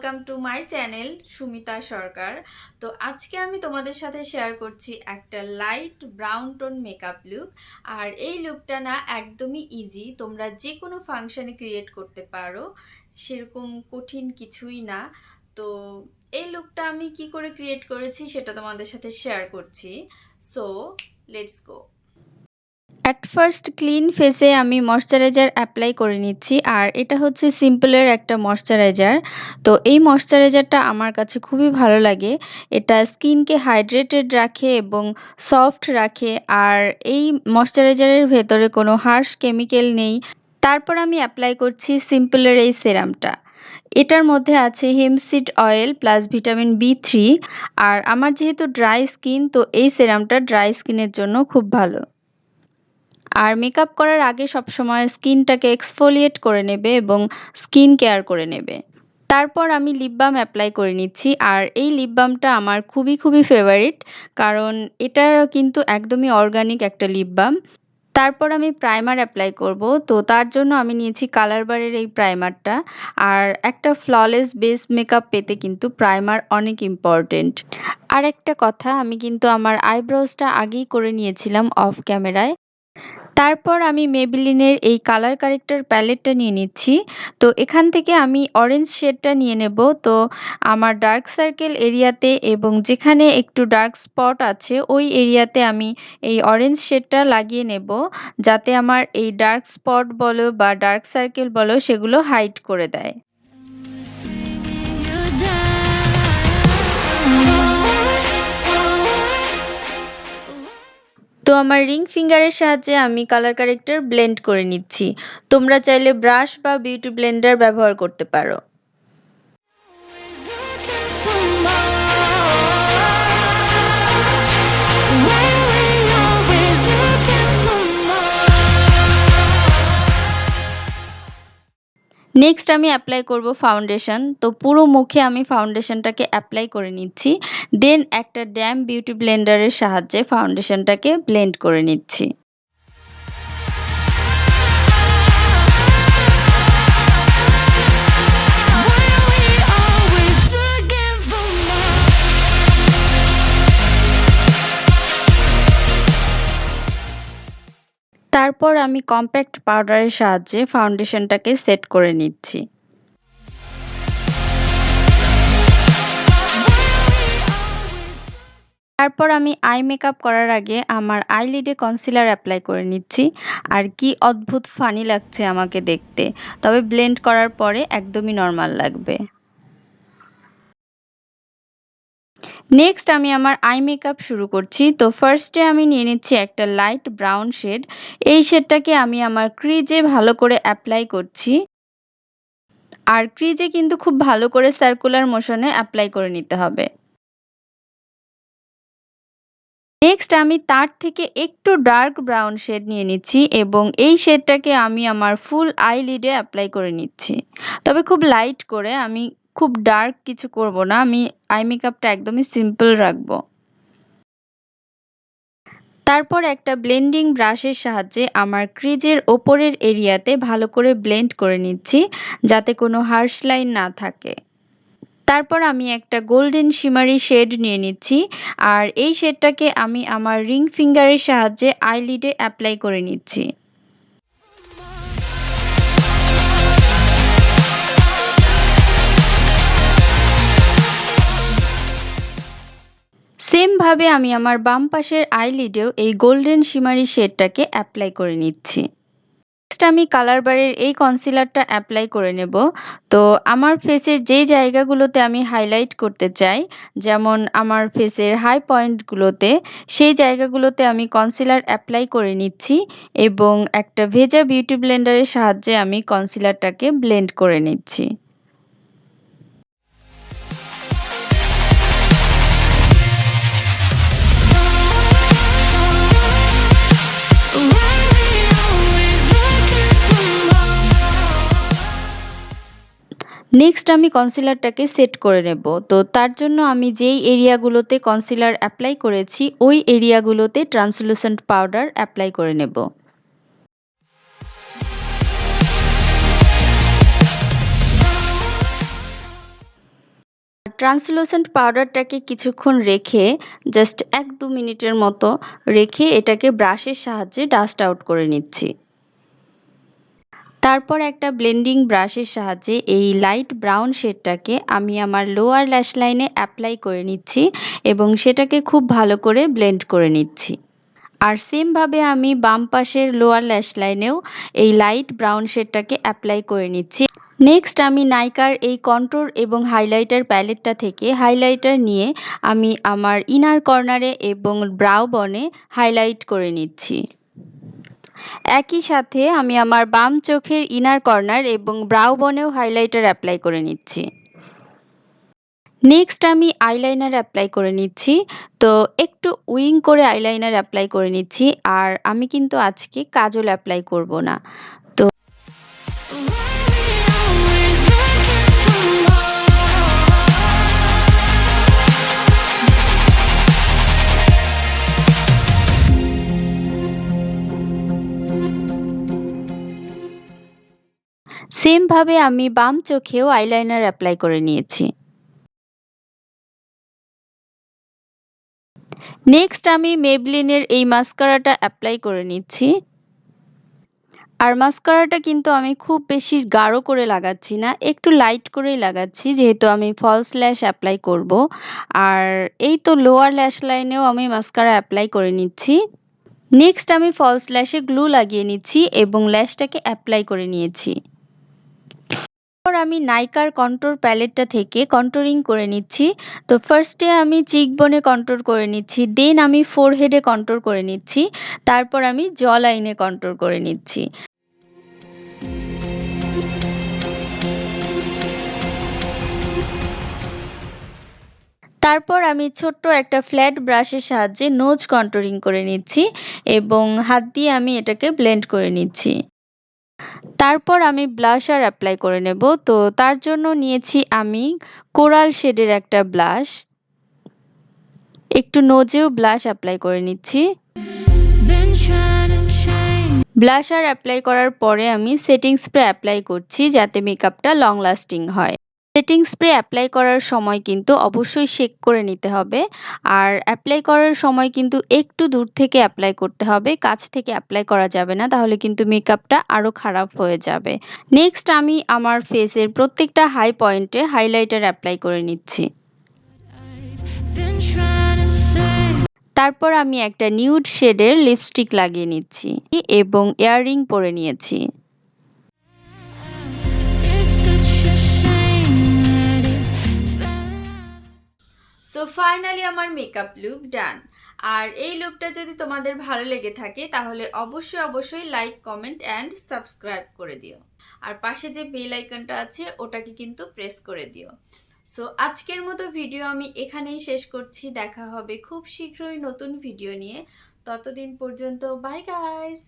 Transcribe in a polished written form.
Welcome to my channel Sumita Sarkar. তো আজকে আমি তোমাদের সাথে শেয়ার করছি একটা light brown tone makeup look. আর এই লুকটা না একদমই ইজি, তোমরা যে কোনো ফাংশনে ক্রিয়েট করতে পারো, সেরকম কঠিন কিছুই না। তো এই লুকটা আমি কি করে ক্রিয়েট করেছি সেটা তোমাদের সাথে শেয়ার করছি। So let's go. At first clean ফেসে আমি ময়শ্চারাইজার অ্যাপ্লাই করে নিচ্ছি, আর এটা হচ্ছে সিম্পলের একটা ময়শ্চারাইজার। তো এই ময়শ্চারাইজারটা আমার কাছে খুবই ভালো লাগে। এটা স্কিনকে হাইড্রেটেড রাখে এবং সফট রাখে, আর এই ময়শ্চারাইজারের ভেতরে কোনো হার্শ কেমিক্যাল নেই। তারপর আমি অ্যাপ্লাই করছি সিম্পলের এই সেরামটা। এটার মধ্যে আছে hemp seed oil plus vitamin বি3। আর আমার যেহেতু ড্রাই স্কিন, তো এই সেরামটা ড্রাই স্কিনের জন্য খুব ভালো। আর মেকআপ করার আগে সবসময় স্কিনটাকে এক্সফোলিয়েট করে নেবে এবং স্কিন কেয়ার করে নেবে। তারপর আমি লিপ বাম অ্যাপ্লাই করে নিচ্ছি, আর এই লিপ বামটা আমার খুবই ফেভারিট, কারণ এটা কিন্তু একদমই অর্গানিক একটা লিপ বাম। তারপর আমি প্রাইমার অ্যাপ্লাই করব। তো তার জন্য আমি নিয়েছি কালার বারের এই প্রাইমারটা। আর একটা ফ্ললেস বেস মেকআপ পেতে কিন্তু প্রাইমার অনেক ইম্পর্টেন্ট। আর একটা কথা, আমি কিন্তু আমার আইব্রোজটা আগেই করে নিয়েছিলাম অফ ক্যামেরায়। তারপর আমি মেবিলিনের এই কালার কারেক্টর প্যালেটটা নিয়ে নিচ্ছি। তো এখান থেকে আমি অরেঞ্জ শেডটা নিয়ে নেব। তো আমার ডার্ক সার্কেল এরিয়াতে এবং যেখানে একটু ডার্ক স্পট আছে ওই এরিয়াতে আমি এই অরেঞ্জ শেডটা লাগিয়ে নেব, যাতে আমার এই ডার্ক স্পট বলো বা ডার্ক সার্কেল বলো সেগুলো হাইড করে দেয়। তো আমার রিং ফিঙ্গারের সাহায্যে আমি কালার কারেক্টর ব্লেন্ড করে নিচ্ছি। তোমরা চাইলে ব্রাশ বা বিউটি ব্লেন্ডার ব্যবহার করতে পারো। নেক্সট আমি অ্যাপ্লাই করব ফাউন্ডেশন। তো পুরো মুখে আমি ফাউন্ডেশনটাকে অ্যাপ্লাই করে নিচ্ছি। দেন একটা ড্যাম বিউটি ব্লেন্ডারের সাহায্যে ফাউন্ডেশনটাকে ব্লেন্ড করে নিচ্ছি। তারপর আমি কম্প্যাক্ট পাউডারের সাহায্যে ফাউন্ডেশনটাকে সেট করে নিচ্ছি। তারপর আমি আই মেকআপ করার আগে আমার আইলিডে কনসিলার অ্যাপ্লাই করে নিচ্ছি। আর কি অদ্ভুত ফানি লাগছে আমাকে দেখতে, তবে ব্লেন্ড করার পরে একদমই নর্মাল লাগবে। নেক্সট আমি আমার আই মেকআপ শুরু করছি। তো ফার্স্টে আমি নিয়ে নিচ্ছি একটা লাইট ব্রাউন শেড। এই শেডটাকে আমি আমার ক্রিজে ভালো করে অ্যাপ্লাই করছি। আর ক্রিজে কিন্তু খুব ভালো করে সার্কুলার মোশনে অ্যাপ্লাই করে নিতে হবে। নেক্সট আমি তার থেকে একটু ডার্ক ব্রাউন শেড নিয়ে নিচ্ছি এবং এই শেডটাকে আমি আমার ফুল আইলিডে অ্যাপ্লাই করে নিচ্ছি। তবে খুব লাইট করে, আমি খুব ডার্ক কিছু করব না, আমি আই মেকআপটা একদমই সিম্পল রাখবো। তারপর একটা ব্লেন্ডিং ব্রাশের সাহায্যে আমার ক্রিজের ওপরের এরিয়াতে ভালো করে ব্লেন্ড করে নিচ্ছি, যাতে কোনো হার্শ লাইন না থাকে। তারপর আমি একটা গোল্ডেন শিমারি শেড নিয়ে নিচ্ছি, আর এই শেডটাকে আমি আমার রিং ফিঙ্গারের সাহায্যে আইলিডে অ্যাপ্লাই করে নিচ্ছি। সেমভাবে আমি আমার বাম পাশের আইলিডেও এই গোল্ডেন শিমারি শেডটাকে অ্যাপ্লাই করে নিচ্ছি। নেক্সট আমি কালার বারের এই কনসিলারটা অ্যাপ্লাই করে নেব। তো আমার ফেসের যেই জায়গাগুলোতে আমি হাইলাইট করতে চাই, যেমন আমার ফেসের হাই পয়েন্টগুলোতে, সেই জায়গাগুলোতে আমি কনসিলার অ্যাপ্লাই করে নিচ্ছি এবং একটা ভেজা বিউটি ব্লেন্ডারের সাহায্যে আমি কনসিলারটাকে ব্লেন্ড করে নিচ্ছি। নেক্সট আমি কনসিলারটাকে সেট করে নেব। তো তার জন্য আমি যেই এরিয়াগুলোতে কনসিলার অ্যাপ্লাই করেছি ওই এরিয়াগুলোতে ট্রান্সলুসেন্ট পাউডার অ্যাপ্লাই করে নেব। ট্রান্সলুসেন্ট পাউডারটাকে কিছুক্ষণ রেখে জাস্ট ১-২ মিনিটের মতো রেখে এটাকে ব্রাশের সাহায্যে ডাস্ট আউট করে নিচ্ছি। তারপর একটা ব্লেন্ডিং ব্রাশের সাহায্যে এই লাইট ব্রাউন শেডটাকে আমি আমার লোয়ার ল্যাশ লাইনে অ্যাপ্লাই করে নিচ্ছি এবং সেটাকে খুব ভালো করে ব্লেন্ড করে নিচ্ছি। আর সেমভাবে আমি বাম পাশের লোয়ার ল্যাশ লাইনেও এই লাইট ব্রাউন শেডটাকে অ্যাপ্লাই করে নিচ্ছি। নেক্সট আমি নাইকার এই কন্ট্যুর এবং হাইলাইটার প্যালেটটা থেকে হাইলাইটার নিয়ে আমি আমার ইনার কর্নারে এবং ব্রাউ বনে হাইলাইট করে নিচ্ছি। একই সাথে আমি আমার বাম চোখের ইনার কর্নার এবং ব্রাউ বনেও হাইলাইটার অ্যাপ্লাই করে নিচ্ছি। নেক্সট আমি আইলাইনার অ্যাপ্লাই করে নিচ্ছি। তো একটু উইং করে আইলাইনার অ্যাপ্লাই করে নিচ্ছি। আর আমি কিন্তু আজকে কাজল অ্যাপ্লাই করব না। তো সেমভাবে আমি বাম চোখেও আইলাইনার অ্যাপ্লাই করে নিয়েছি। নেক্সট আমি মেবলিনের এই মাস্কারাটা অ্যাপ্লাই করে নিচ্ছি। আর মাস্কারাটা কিন্তু আমি খুব বেশি গাঢ় করে লাগাচ্ছি না, একটু লাইট করেই লাগাচ্ছি যেহেতু আমি ফলস ল্যাশ অ্যাপ্লাই করব। আর এই তো লোয়ার ল্যাশ লাইনেও আমি মাস্কারা অ্যাপ্লাই করে নিচ্ছি। নেক্সট আমি ফলস ল্যাশে গ্লু লাগিয়ে নিচ্ছি এবং ল্যাশটাকে অ্যাপ্লাই করে নিয়েছি। তারপর আমি নাইকার কন্ট্যুর প্যালেটটা থেকে কন্ট্যুরিং করে নিচ্ছি। তো ফার্স্টে আমি চিকবোনে কন্ট্যুর করে নিচ্ছি, দেন আমি ফোরহেডে কন্ট্যুর করে নিচ্ছি, তারপর আমি জ লাইনে কন্ট্যুর করে নিচ্ছি। তারপর আমি ছোট্ট একটা ফ্ল্যাট ব্রাশের সাহায্যে নোজ কন্ট্যুরিং করে নিচ্ছি এবং হাত দিয়ে আমি এটাকে ব্লেন্ড করে নিচ্ছি। তারপর আমি ব্লাশার অ্যাপ্লাই করে নেব। তো তার জন্য নিয়েছি আমি কোরাল শেডের একটা ব্লাশ। একটু নোজেও ব্লাশ অ্যাপ্লাই করে নিচ্ছি। ব্লাশার অ্যাপ্লাই করার পরে আমি সেটিং স্প্রে অ্যাপ্লাই করছি যাতে মেকআপটা লং লাস্টিং হয়। সেটিং স্প্রে অ্যাপ্লাই করার সময় কিন্তু অবশ্যই শেক করে নিতে হবে। আর অ্যাপ্লাই করার সময় কিন্তু একটু দূর থেকে অ্যাপ্লাই করতে হবে, কাছ থেকে অ্যাপ্লাই করা যাবে না, তাহলে কিন্তু মেকআপটা আরও খারাপ হয়ে যাবে। নেক্সট আমি আমার ফেসের প্রত্যেকটা হাই পয়েন্টে হাইলাইটার অ্যাপ্লাই করে নিচ্ছি। তারপর আমি একটা নিউড শেডের লিপস্টিক লাগিয়ে নিচ্ছি এবং ইয়াররিং পরে নিয়েছি। সো ফাইনালি আমার মেকআপ লুক ডান। আর এই লুকটা যদি তোমাদের ভালো লেগে থাকে তাহলে অবশ্যই লাইক, কমেন্ট অ্যান্ড সাবস্ক্রাইব করে দিও। আর পাশে যে বেল আইকনটা আছে ওটাকে কিন্তু প্রেস করে দিও। সো আজকের মতো ভিডিও আমি এখানেই শেষ করছি। দেখা হবে খুব শীঘ্রই নতুন ভিডিও নিয়ে। ততদিন পর্যন্ত বাই গাইস।